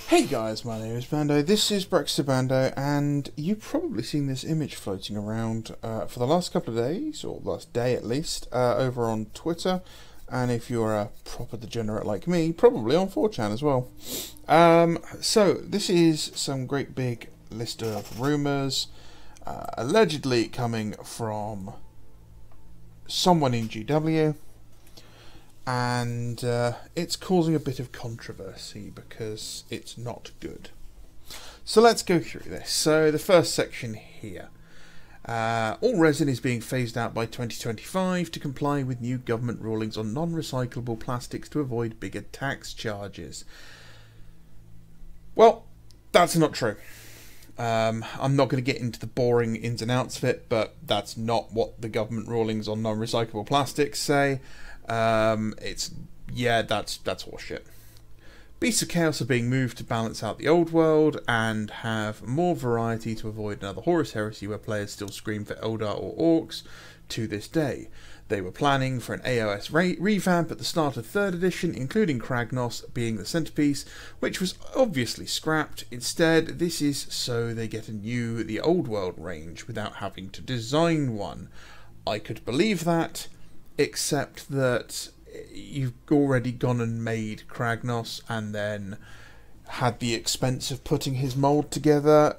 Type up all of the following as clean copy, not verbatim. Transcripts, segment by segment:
Hey guys, my name is Bando, this is Brexit Bando, and you've probably seen this image floating around for the last couple of days, or last day at least, over on Twitter, and if you're a proper degenerate like me, probably on 4chan as well. So, this is some great big list of rumours, allegedly coming from someone in GW, and it's causing a bit of controversy because it's not good. So let's go through this. So the first section here. All resin is being phased out by 2025 to comply with new government rulings on non-recyclable plastics to avoid bigger tax charges. Well, that's not true. I'm not going to get into the boring ins and outs of it, but that's not what the government rulings on non-recyclable plastics say. That's horseshit. Beasts of Chaos are being moved to balance out the old world and have more variety to avoid another Horus Heresy where players still scream for Eldar or Orcs to this day. They were planning for an AOS revamp at the start of 3rd edition, including Kragnos being the centerpiece, which was obviously scrapped. Instead, this is so they get a new The Old World range without having to design one. I could believe that, except that you've already gone and made Kragnos and then had the expense of putting his mould together.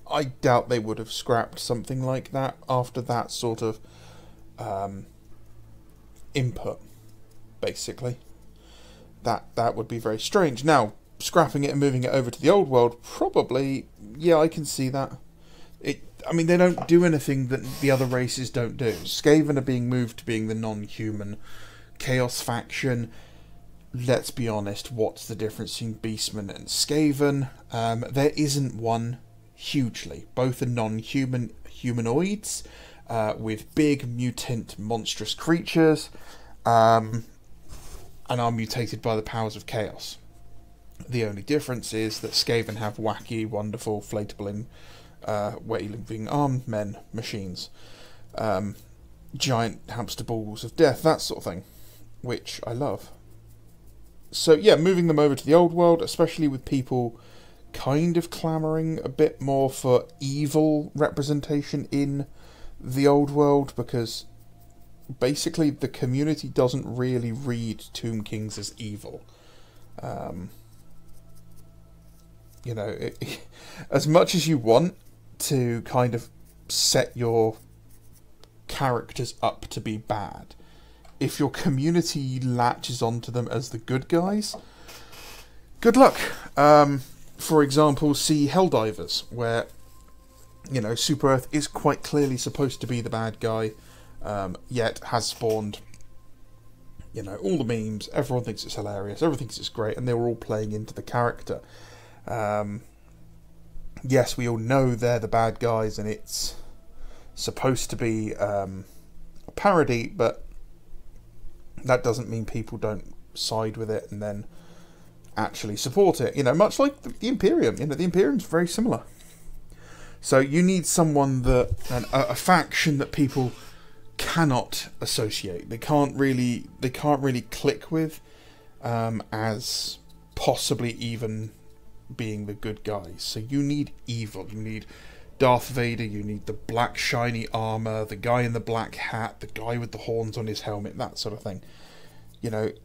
I doubt they would have scrapped something like that after that sort of input, basically. That would be very strange. Now, scrapping it and moving it over to the old world, probably, yeah, I can see that. I mean, they don't do anything that the other races don't do. Skaven are being moved to being the non-human Chaos faction. Let's be honest, what's the difference between Beastmen and Skaven? There isn't one, hugely. Both are non-human humanoids with big, mutant, monstrous creatures and are mutated by the powers of Chaos. The only difference is that Skaven have wacky, wonderful, flatable waving armed men machines, giant hamster balls of death, that sort of thing, which I love. So yeah, moving them over to the old world, especially with people kind of clamouring a bit more for evil representation in the old world, because basically the community doesn't really read Tomb Kings as evil. As much as you want to kind of set your characters up to be bad, if your community latches onto them as the good guys, good luck. For example, see Helldivers, where, Super Earth is quite clearly supposed to be the bad guy, yet has spawned, all the memes, everyone thinks it's hilarious, everyone thinks it's great, and they were all playing into the character. Yes, we all know they're the bad guys, and it's supposed to be a parody, but that doesn't mean people don't side with it and then actually support it. Much like the Imperium. The Imperium's very similar. So you need someone a faction that people cannot associate. They can't really click with, as possibly even being the good guys. So you need evil. You need Darth Vader, you need the black shiny armor, the guy in the black hat, the guy with the horns on his helmet, that sort of thing.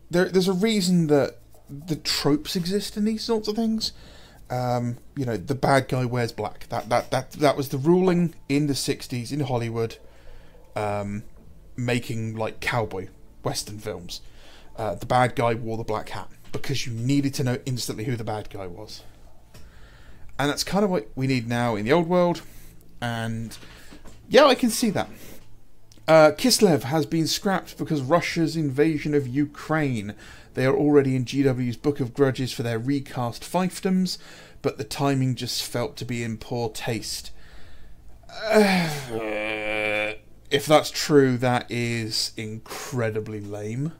There's a reason that the tropes exist in these sorts of things. The bad guy wears black. That was the ruling in the 60s in Hollywood, making like cowboy western films. The bad guy wore the black hat because you needed to know instantly who the bad guy was. And that's kind of what we need now in the old world. And yeah, I can see that. Kislev has been scrapped because Russia's invasion of Ukraine. They are already in GW's Book of Grudges for their recast fiefdoms, but the timing just felt to be in poor taste. If that's true, that is incredibly lame.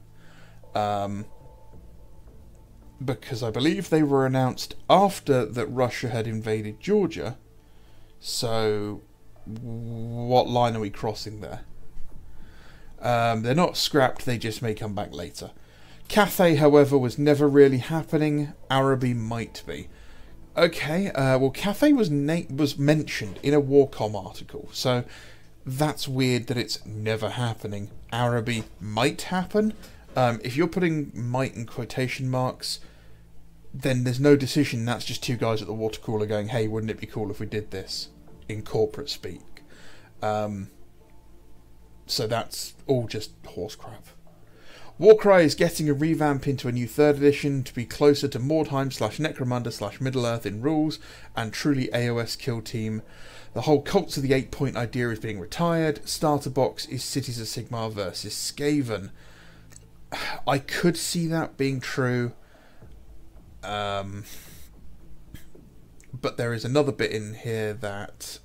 Because I believe they were announced after that Russia had invaded Georgia. So, what line are we crossing there? They're not scrapped, they just may come back later. Cathay, however, was never really happening. Araby might be. Okay, well, Cathay was mentioned in a Warcom article, so that's weird that it's never happening. Araby might happen. If you're putting might in quotation marks, then there's no decision. That's just two guys at the water cooler going, hey, wouldn't it be cool if we did this, in corporate speak. So that's all just horse crap. Warcry is getting a revamp into a new 3rd edition to be closer to Mordheim /Necromunda /Middle-earth in rules and truly AOS kill team. The whole Cults of the 8 point idea is being retired. Starter box is Cities of Sigmar versus Skaven. I could see that being true. But there is another bit in here that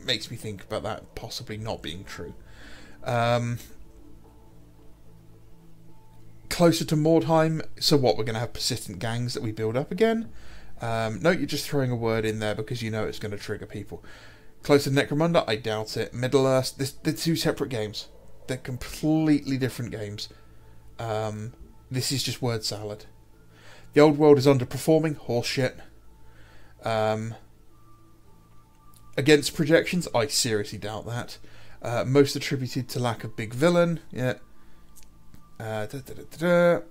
makes me think about that possibly not being true. Closer to Mordheim, so what, we're going to have persistent gangs that we build up again? No, you're just throwing a word in there because you know it's going to trigger people. Closer to Necromunda, I doubt it. Middle-earth, they're two separate games. They're completely different games. This is just word salad. The old world is underperforming, horseshit. Against projections, I seriously doubt that. Most attributed to lack of big villain, yeah. The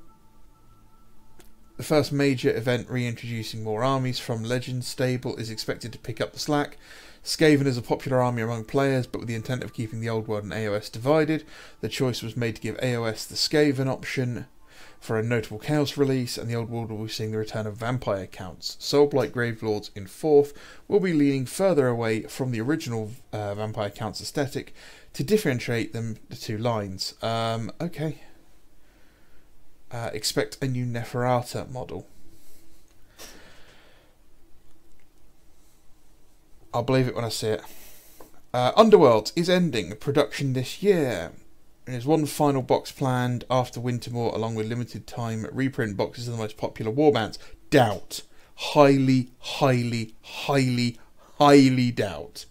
first major event reintroducing more armies from Legends stable is expected to pick up the slack. Skaven is a popular army among players, but with the intent of keeping the old world and AOS divided, the choice was made to give AOS the Skaven option for a notable Chaos release, and the old world will be seeing the return of vampire counts. Soulblight Gravelords in 4th will be leaning further away from the original vampire counts aesthetic to differentiate them the two lines. Okay. Expect a new Neferata model. I'll believe it when I see it. Underworld is ending production this year. There's one final box planned after Wintermoor, along with limited time reprint boxes of the most popular warbands. Doubt. Highly, highly, highly, highly doubt.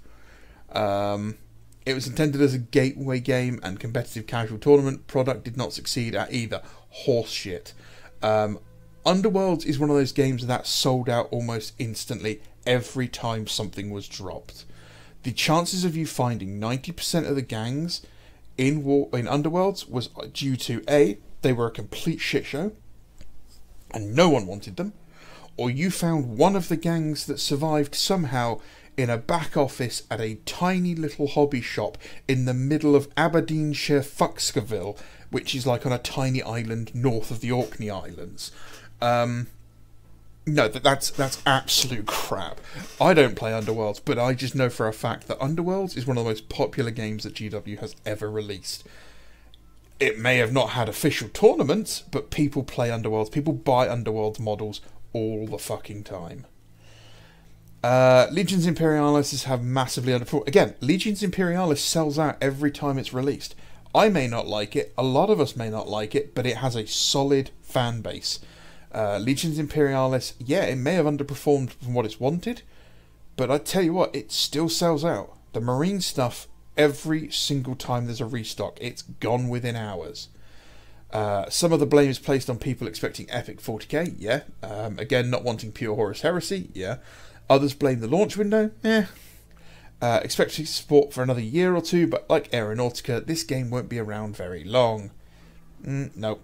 It was intended as a gateway game and competitive casual tournament. Product did not succeed at either. Horseshit. Underworlds is one of those games that sold out almost instantly every time something was dropped. The chances of you finding 90% of the gangs in Underworlds was due to A, they were a complete shit show and no one wanted them, or you found one of the gangs that survived somehow in a back office at a tiny little hobby shop in the middle of Aberdeenshire Fuckscaville, which is like on a tiny island north of the Orkney Islands. No, that's absolute crap. I don't play Underworlds, but I just know for a fact that Underworlds is one of the most popular games that GW has ever released. It may have not had official tournaments, but people play Underworlds. People buy Underworlds models all the fucking time. Legions Imperialis have massively underperformed. Again, Legions Imperialis sells out every time it's released. I may not like it, a lot of us may not like it, but it has a solid fan base. Legions Imperialis, yeah, it may have underperformed from what it's wanted, but I tell you what, it still sells out. The Marine stuff, every single time there's a restock, it's gone within hours. Some of the blame is placed on people expecting epic 40k, yeah. Again, not wanting pure Horus Heresy, yeah. Others blame the launch window, yeah. Expecting support for another year or two, but like Aeronautica, this game won't be around very long. No.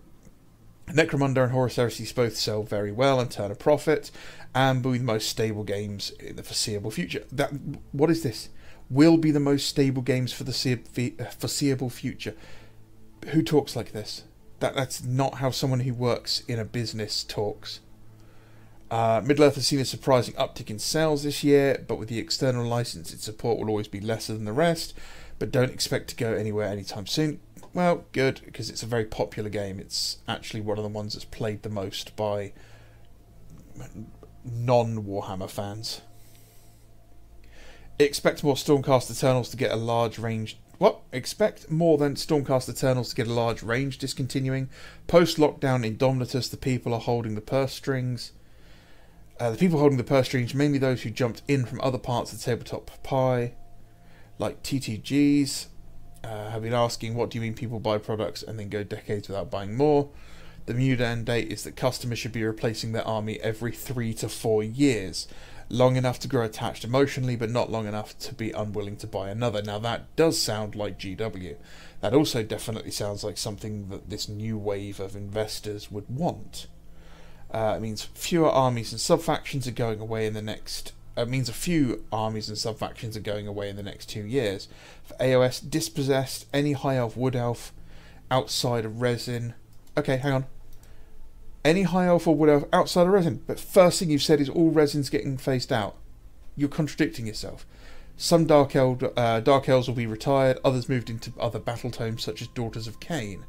Necromunda and Horus Heresy both sell very well and turn a profit, and will be the most stable games in the foreseeable future. What is this? Will be the most stable games for the foreseeable future. Who talks like this? That's not how someone who works in a business talks. Middle-earth has seen a surprising uptick in sales this year, but with the external license, its support will always be lesser than the rest, but don't expect to go anywhere anytime soon. Well, good, because it's a very popular game. It's actually one of the ones that's played the most by non-Warhammer fans. Expect more Stormcast Eternals to get a large range... What? Expect more than Stormcast Eternals to get a large range discontinuing. Post-lockdown Indomitus, the people are holding the purse strings. The people holding the purse strings, mainly those who jumped in from other parts of the tabletop pie, like TTGs. have been asking, what do you mean people buy products and then go decades without buying more? The Mudan date is that customers should be replacing their army every 3 to 4 years. Long enough to grow attached emotionally, but not long enough to be unwilling to buy another. Now that does sound like GW. That also definitely sounds like something that this new wave of investors would want. It means fewer armies and sub-factions are going away in the next... It means a few armies and sub-factions are going away in the next 2 years. For AOS, dispossessed, any high elf, wood elf, outside of resin... Okay, hang on. Any high elf or wood elf outside of resin. But first thing you've said is all resin's getting phased out. You're contradicting yourself. Some dark elves will be retired, others moved into other battle tomes such as Daughters of Cain.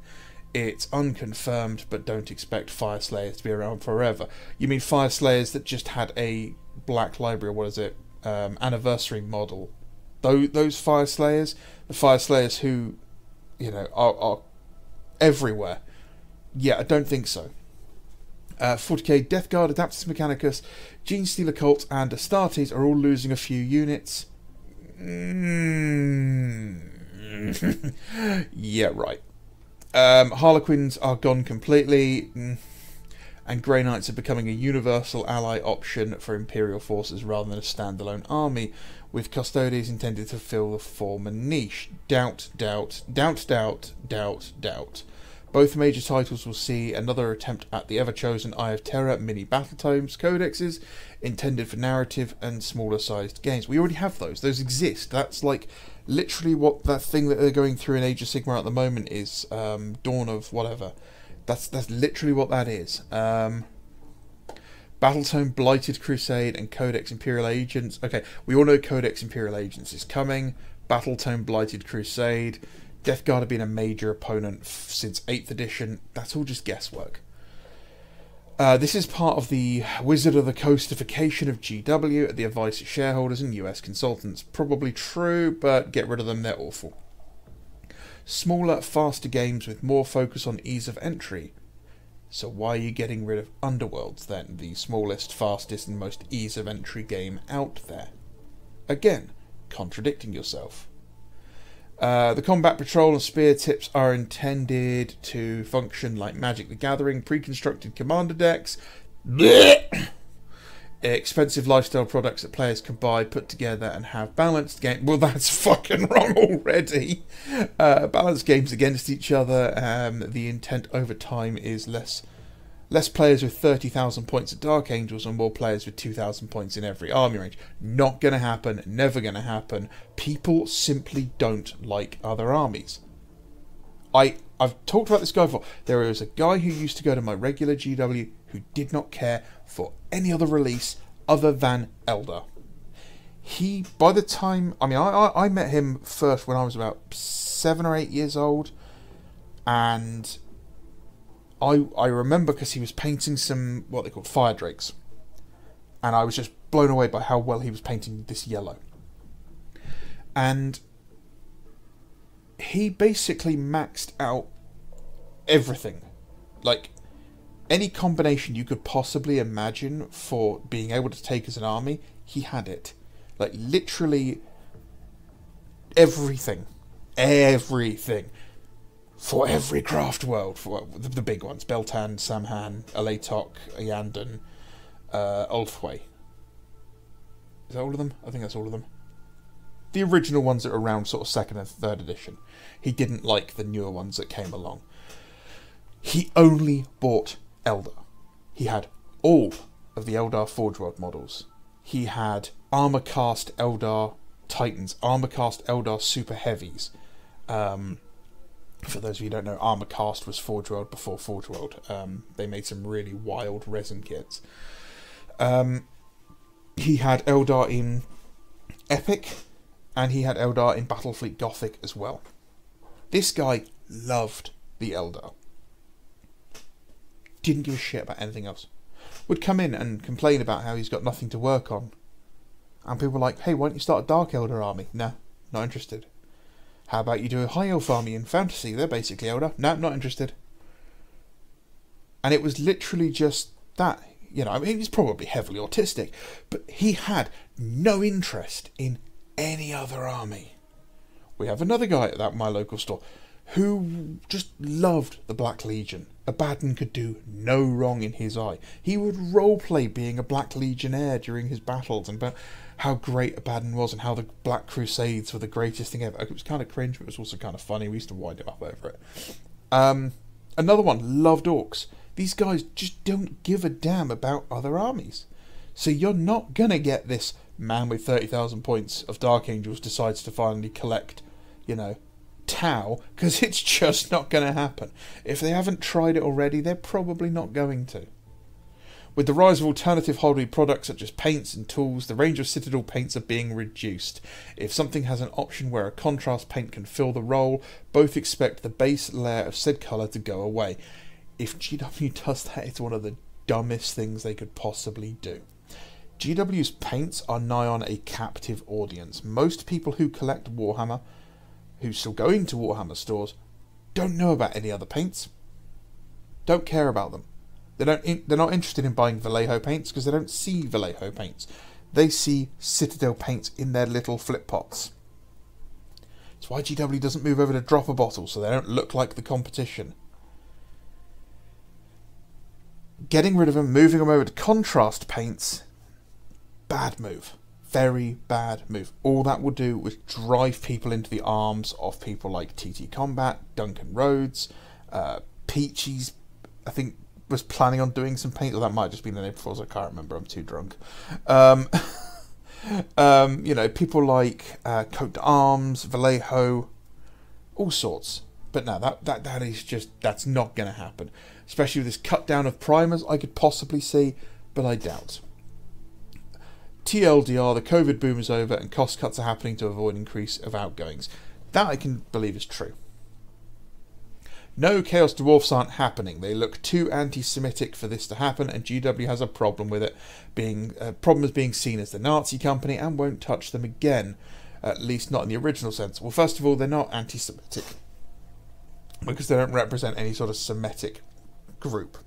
It's unconfirmed, but don't expect Fire Slayers to be around forever. You mean Fire Slayers that just had a Black Library, or what is it, anniversary model? Those Fire Slayers? The Fire Slayers who, you know, are everywhere. Yeah, I don't think so. 40k, Death Guard, Adaptus Mechanicus, Gene Stealer Cult, and Astartes are all losing a few units. Yeah, right. Harlequins are gone completely, and Grey Knights are becoming a universal ally option for Imperial forces rather than a standalone army, with Custodes intended to fill the former niche. Doubt. Both major titles will see another attempt at the ever-chosen Eye of Terror mini battle tomes codexes, intended for narrative and smaller sized games. We already have those. Those exist. That's like literally what that thing that they're going through in Age of Sigmar at the moment is. Dawn of whatever. That's literally what that is. Battletome Blighted Crusade and Codex Imperial Agents. Okay, we all know Codex Imperial Agents is coming. Battletome Blighted Crusade. Death Guard have been a major opponent since 8th edition. That's all just guesswork. This is part of the Wizard of the Coastification of GW at the advice of shareholders and US consultants. Probably true, but get rid of them, they're awful. Smaller, faster games with more focus on ease of entry. So why are you getting rid of Underworlds then? The smallest, fastest and most ease of entry game out there. Again, contradicting yourself. The Combat Patrol and Spear Tips are intended to function like Magic the Gathering, pre-constructed commander decks, expensive lifestyle products that players can buy, put together and have balanced games. Well, that's fucking wrong already. Balanced games against each other. The intent over time is less players with 30,000 points at Dark Angels and more players with 2,000 points in every army range. Not going to happen. Never going to happen. People simply don't like other armies. I've talked about this guy before. There is a guy who used to go to my regular GW who did not care for any other release other than Eldar. He, by the time... I mean, I met him first when I was about 7 or 8 years old. And... I remember because he was painting some, what they call fire drakes. And I was just blown away by how well he was painting this yellow. And he basically maxed out everything. Like, any combination you could possibly imagine for being able to take as an army, he had it. Like, literally everything. Everything. For every craft world, for the big ones, Beltan, Samhan, Alatok, Yandon, Ulthway. Is that all of them? I think that's all of them. The original ones that are around sort of 2nd and 3rd edition. He didn't like the newer ones that came along. He only bought Eldar. He had all of the Eldar Forge World models. He had Armor Cast Eldar Titans, Armor Cast Eldar Super Heavies. For those of you who don't know, Armor Cast was Forge World before Forge World. They made some really wild resin kits. He had Eldar in Epic, and he had Eldar in Battlefleet Gothic as well. This guy loved the Eldar. Didn't give a shit about anything else. Would come in and complain about how he's got nothing to work on. And people were like, hey, why don't you start a Dark Eldar army? No, not interested. How about you do a High Elf army in Fantasy? They're basically Eldar. No, not interested. And it was literally just that. You know, I mean, he's probably heavily autistic, but he had no interest in any other army. We have another guy at my local store who just loved the Black Legion. Abaddon could do no wrong in his eye. He would roleplay being a Black Legionnaire during his battles and about how great Abaddon was and how the Black Crusades were the greatest thing ever. It was kind of cringe, but it was also kind of funny. We used to wind him up over it. Another one, loved orcs. These guys just don't give a damn about other armies. So you're not going to get this man with 30,000 points of Dark Angels decides to finally collect, Tau, because it's just not going to happen. If they haven't tried it already, they're probably not going to. With the rise of alternative hobby products such as paints and tools, the range of Citadel paints are being reduced. If something has an option where a contrast paint can fill the role, both expect the base layer of said colour to go away. If GW does that, it's one of the dumbest things they could possibly do. GW's paints are nigh on a captive audience. Most people who collect Warhammer, who still go into Warhammer stores, don't know about any other paints. Don't care about them. They're not interested in buying Vallejo paints because they don't see Vallejo paints. They see Citadel paints in their little flip pots. That's why GW doesn't move over to dropper bottles, so they don't look like the competition. Getting rid of them, moving them over to contrast paints, bad move. Very bad move. All that would do was drive people into the arms of people like TT Combat, Duncan Rhodes, Peachy's, I think, was planning on doing some paint, or that might have just been the name before, so I can't remember, I'm too drunk. People like Coat d'Arms, Vallejo, all sorts. But no, that is just, that's not going to happen. Especially with this cut down of primers, I could possibly see, but I doubt. TLDR, the COVID boom is over and cost cuts are happening to avoid increase of outgoings. That I can believe is true. No, Chaos Dwarfs aren't happening. They look too anti-Semitic for this to happen, and GW has a problem with it, being seen as the Nazi company and won't touch them again, at least not in the original sense. Well, first of all, they're not anti-Semitic because they don't represent any sort of Semitic group.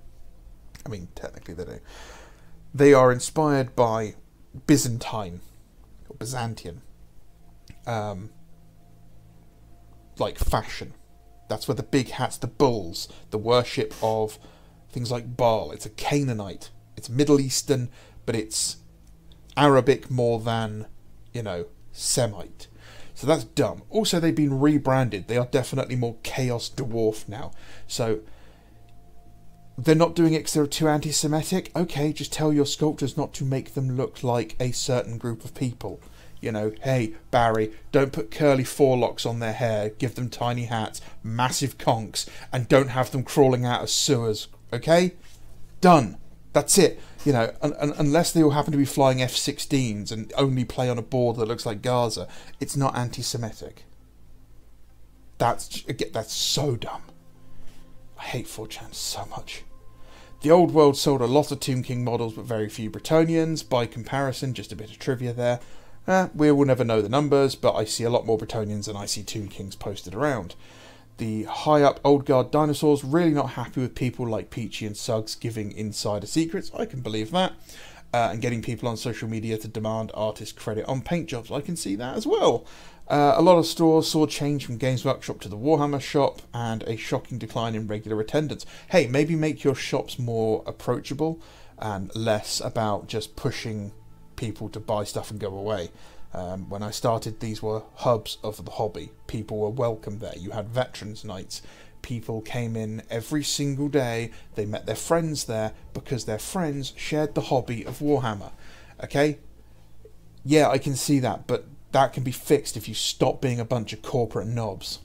I mean, technically they do. They are inspired by Byzantine or Byzantian like fashion. That's where the big hats, the bulls, the worship of things like Baal. It's a Canaanite. It's Middle Eastern, but it's Arabic more than, Semite. So that's dumb. Also, they've been rebranded. They are definitely more Chaos Dwarf now. So they're not doing it because they're too anti-Semitic. Okay, just tell your sculptors not to make them look like a certain group of people. Hey, Barry, don't put curly forelocks on their hair, give them tiny hats, massive conchs, and don't have them crawling out of sewers, okay? Done. That's it. Unless they all happen to be flying F-16s and only play on a board that looks like Gaza, it's not anti-Semitic. That's so dumb. I hate 4chan so much. The old world sold a lot of Tomb King models, but very few Bretonnians. By comparison, just a bit of trivia there. We will never know the numbers, but I see a lot more Bretonnians than I see Tomb Kings posted around. The high-up old guard dinosaurs really not happy with people like Peachy and Suggs giving insider secrets. I can believe that. And getting people on social media to demand artist credit on paint jobs. I can see that as well. A lot of stores saw change from Games Workshop to the Warhammer shop and a shocking decline in regular attendance. Hey, maybe make your shops more approachable and less about just pushing people to buy stuff and go away. When I started, these were hubs of the hobby. People were welcome there. You had veterans nights. People came in every single day. They met their friends there because their friends shared the hobby of Warhammer. Okay? Yeah, I can see that, but that can be fixed if you stop being a bunch of corporate knobs.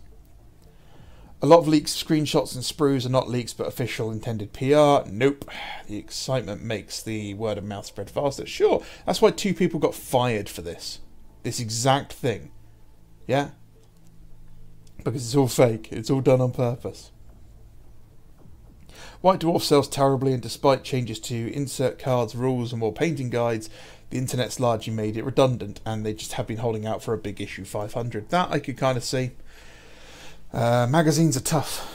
A lot of leaks, screenshots and sprues are not leaks but official intended PR. Nope. The excitement makes the word of mouth spread faster. Sure, that's why 2 people got fired for this. This exact thing. Yeah? Because it's all fake. It's all done on purpose. White Dwarf sells terribly, and despite changes to insert cards, rules and more painting guides, the internet's largely made it redundant, and they just have been holding out for a big issue 500. That I could kind of see. Magazines are tough.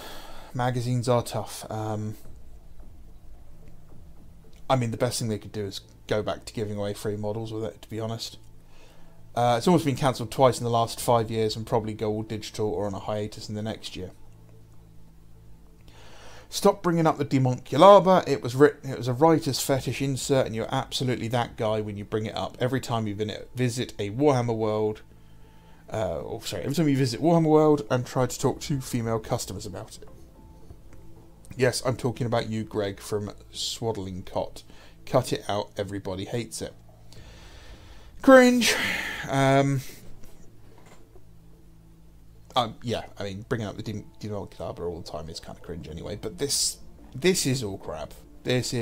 Magazines are tough. I mean, the best thing they could do is go back to giving away free models with it, to be honest. It's almost been cancelled twice in the last 5 years and probably go all digital or on a hiatus in the next year. Stop bringing up the demonculaba. It was a writer's fetish insert, and you're absolutely that guy when you bring it up every time you visit a Warhammer World. Every time you visit Warhammer World and try to talk to female customers about it. Yes, I'm talking about you, Greg, from Swaddling Cot. Cut it out, everybody hates it. Cringe. Yeah, I mean, bringing up the demonculaba all the time is kind of cringe anyway, but this is all crap. There's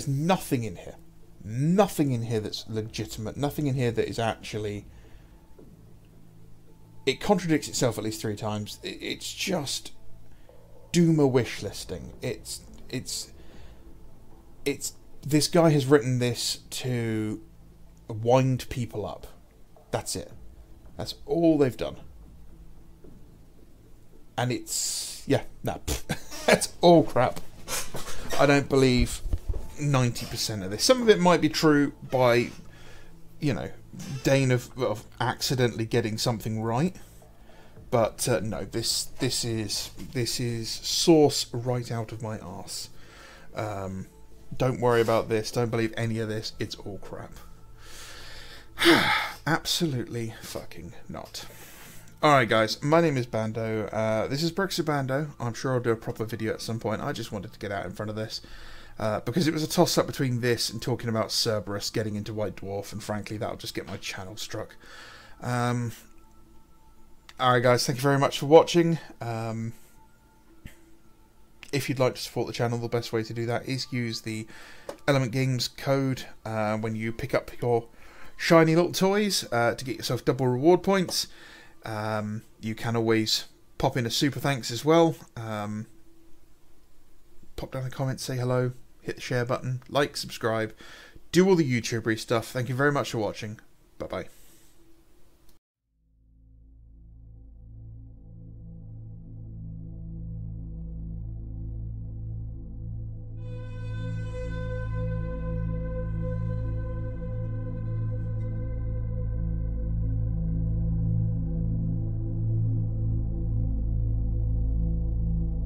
nothing in here. Nothing in here that's legitimate. Nothing in here that is actually... It contradicts itself at least 3 times. It's just Doomer wish listing. It's this guy has written this to wind people up. That's it. That's all they've done. And it's... Yeah, no. That's all crap. I don't believe 90% of this. Some of it might be true by, you know, Dane of accidentally getting something right. But no, this is source right out of my arse. Don't worry about this. Don't believe any of this. It's all crap. Absolutely fucking not. Alright guys, my name is Bando. This is Brexit Bando. I'm sure I'll do a proper video at some point. I just wanted to get out in front of this. Because it was a toss-up between this and talking about Cerberus getting into White Dwarf, and frankly that'll just get my channel struck. Alright guys, thank you very much for watching. If you'd like to support the channel, the best way to do that is use the Element Games code when you pick up your shiny little toys to get yourself double reward points. You can always pop in a super thanks as well. Pop down the comments, say hello, hit the share button, like, subscribe, do all the YouTubery stuff. Thank you very much for watching. Bye bye.